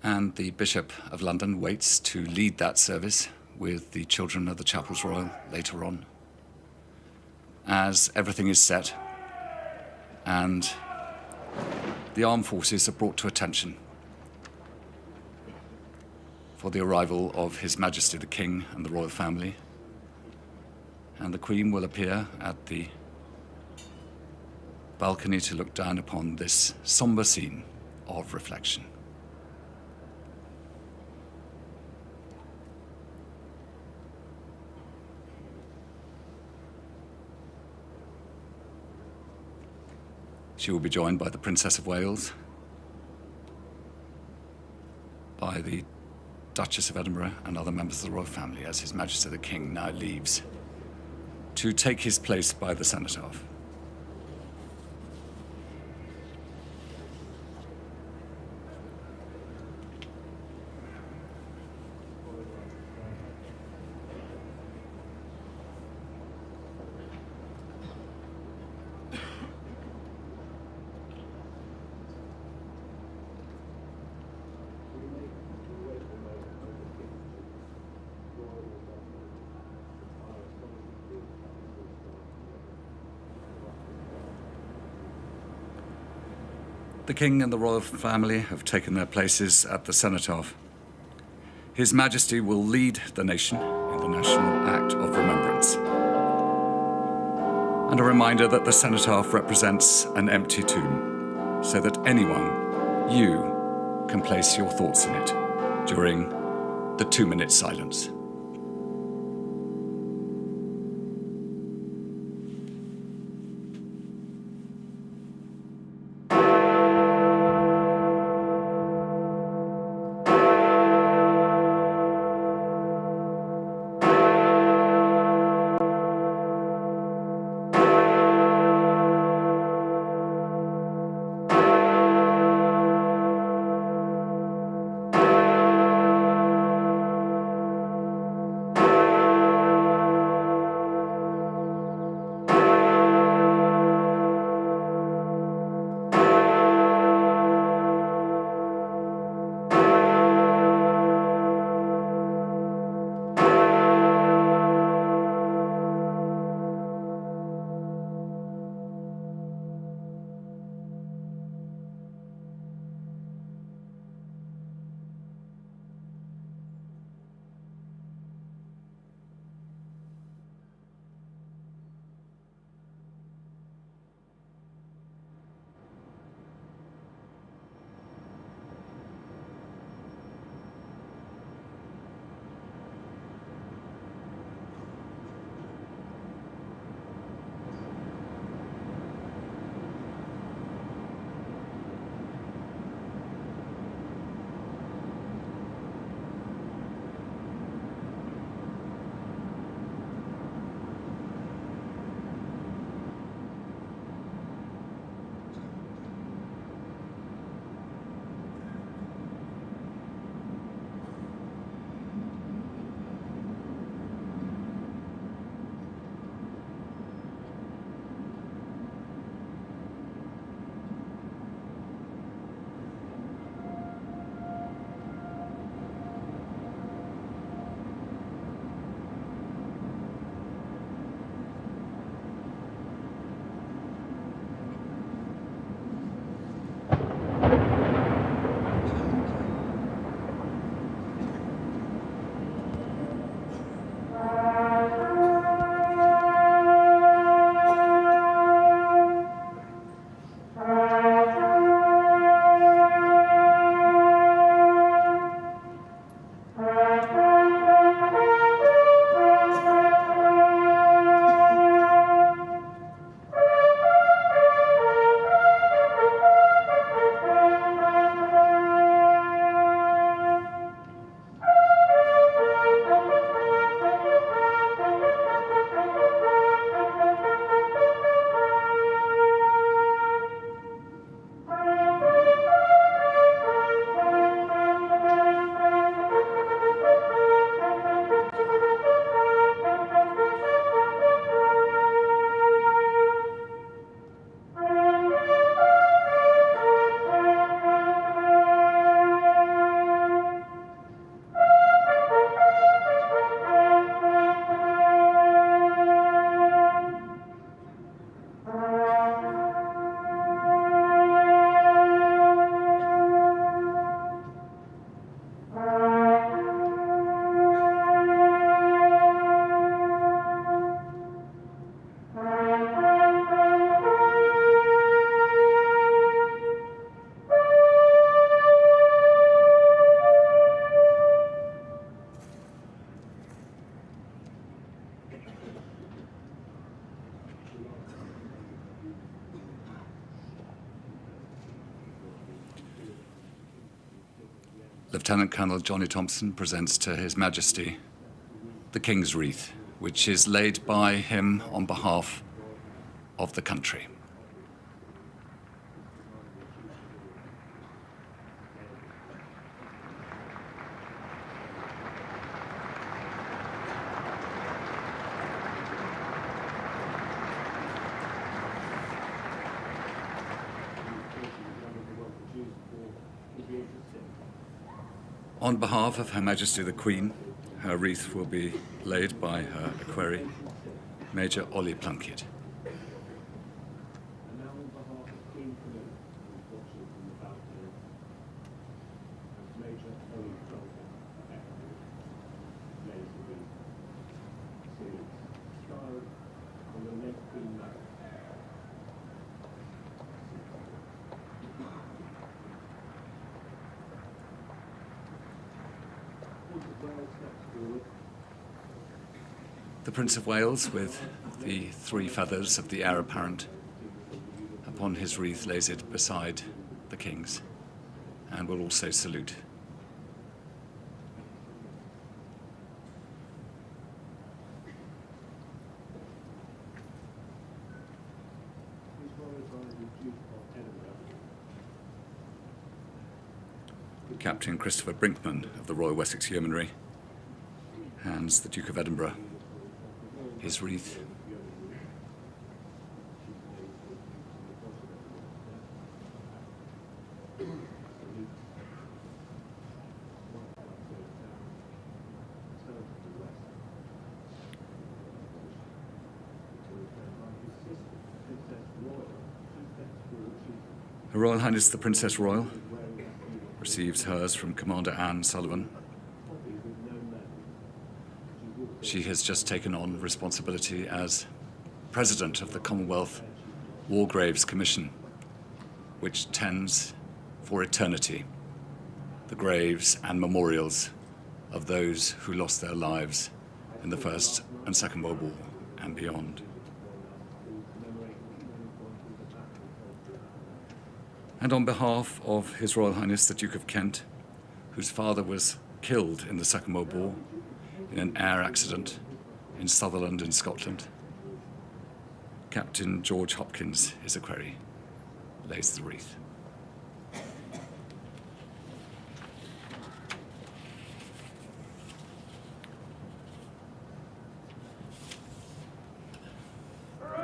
And the Bishop of London waits to lead that service with the children of the Chapels Royal later on. As everything is set and the armed forces are brought to attention for the arrival of His Majesty the King and the royal family, and the Queen will appear at the balcony to look down upon this somber scene of reflection. She will be joined by the Princess of Wales, by the Duchess of Edinburgh and other members of the royal family as His Majesty the King now leaves to take his place by the Cenotaph. The King and the royal family have taken their places at the Cenotaph. His Majesty will lead the nation in the National Act of Remembrance. And a reminder that the Cenotaph represents an empty tomb, so that anyone, you, can place your thoughts in it during the 2-minute silence. Lieutenant Colonel Johnny Thompson presents to His Majesty the King's Wreath, which is laid by him on behalf of the country. On behalf of Her Majesty the Queen, her wreath will be laid by her equerry, Major Ollie Plunkett. The Prince of Wales, with the 3 feathers of the heir apparent upon his wreath, lays it beside the King's and will also salute. Captain Christopher Brinkman of the Royal Wessex Yeomanry hands the Duke of Edinburgh his wreath. Her Royal Highness the Princess Royal receives hers from Commander Anne Sullivan. She has just taken on responsibility as President of the Commonwealth War Graves Commission, which tends for eternity the graves and memorials of those who lost their lives in the First and Second World War and beyond. And on behalf of His Royal Highness the Duke of Kent, whose father was killed in the Second World War in an air accident in Sutherland in Scotland, Captain George Hopkins, his equerry, lays the wreath.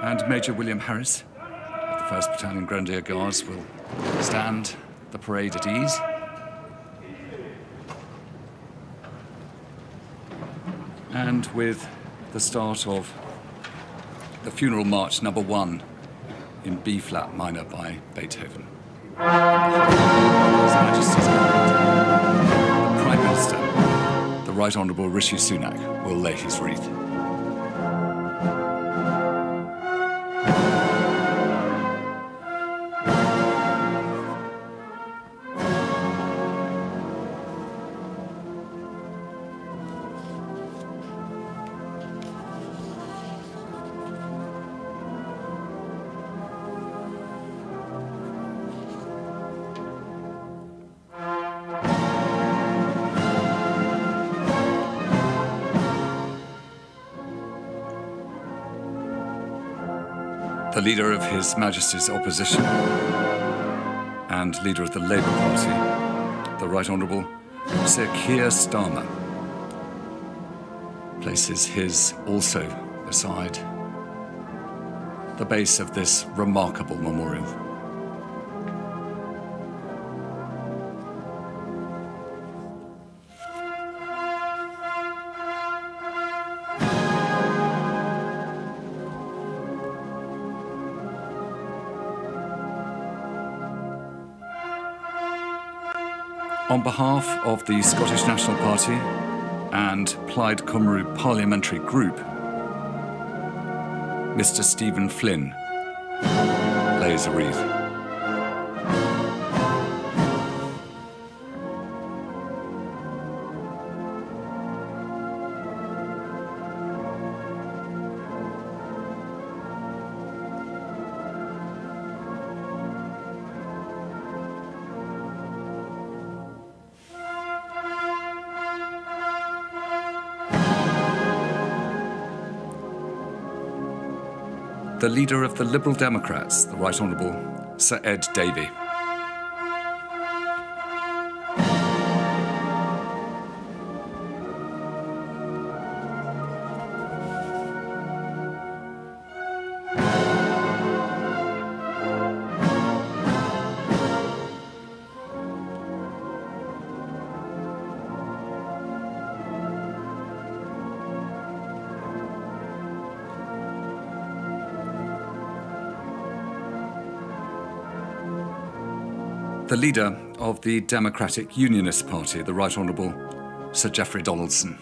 And Major William Harris of the 1st Battalion Grenadier Guards will stand the parade at ease. And with the start of the Funeral March No. 1 in B-flat minor by Beethoven. His Majesty's Government, the Prime Minister, the Right Honourable Rishi Sunak, will lay his wreath. The leader of His Majesty's opposition and leader of the Labour Party, the Right Honourable Sir Keir Starmer, places his also beside the base of this remarkable memorial. On behalf of the Scottish National Party and Plaid Cymru Parliamentary Group, Mr. Stephen Flynn lays a wreath. the leader of the Liberal Democrats, the Right Honourable Sir Ed Davey. The leader of the Democratic Unionist Party, the Right Honourable Sir Geoffrey Donaldson.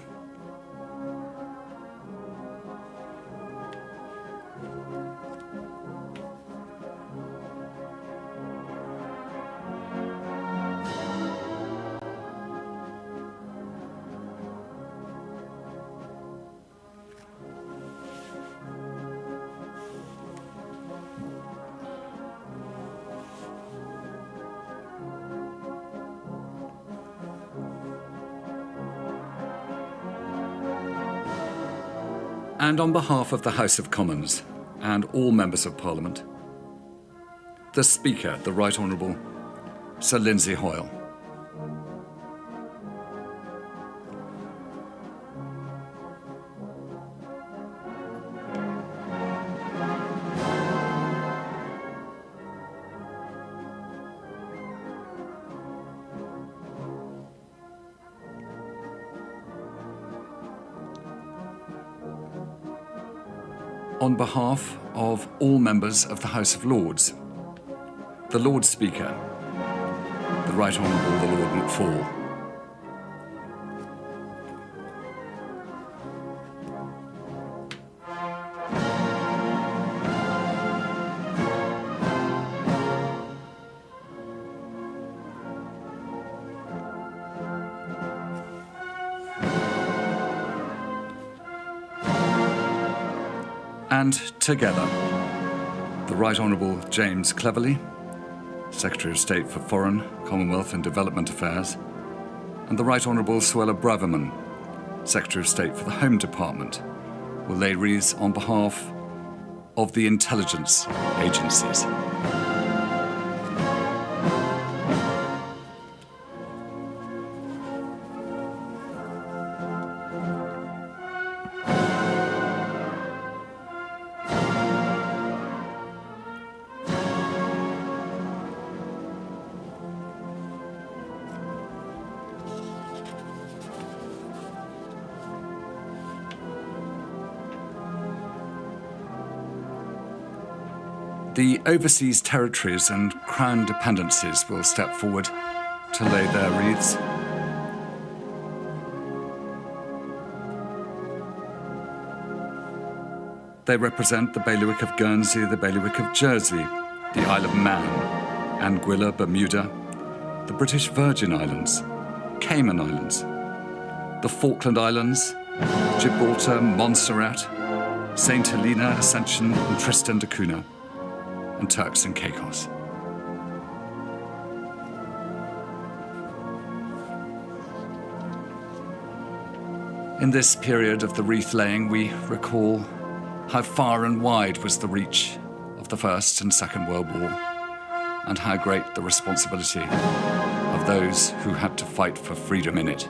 And on behalf of the House of Commons and all members of Parliament, the Speaker, the Right Honourable Sir Lindsay Hoyle. On behalf of all members of the House of Lords, the Lord Speaker, the Right Honourable the Lord McFall. And together, the Right Honourable James Cleverly, Secretary of State for Foreign, Commonwealth and Development Affairs, and the Right Honourable Suella Braverman, Secretary of State for the Home Department, will lay wreaths on behalf of the intelligence agencies. The overseas territories and crown dependencies will step forward to lay their wreaths. They represent the Bailiwick of Guernsey, the Bailiwick of Jersey, the Isle of Man, Anguilla, Bermuda, the British Virgin Islands, Cayman Islands, the Falkland Islands, Gibraltar, Montserrat, St. Helena, Ascension, and Tristan da Cunha, and Turks and Caicos. In this period of the wreath-laying, we recall how far and wide was the reach of the First and Second World War, and how great the responsibility of those who had to fight for freedom in it.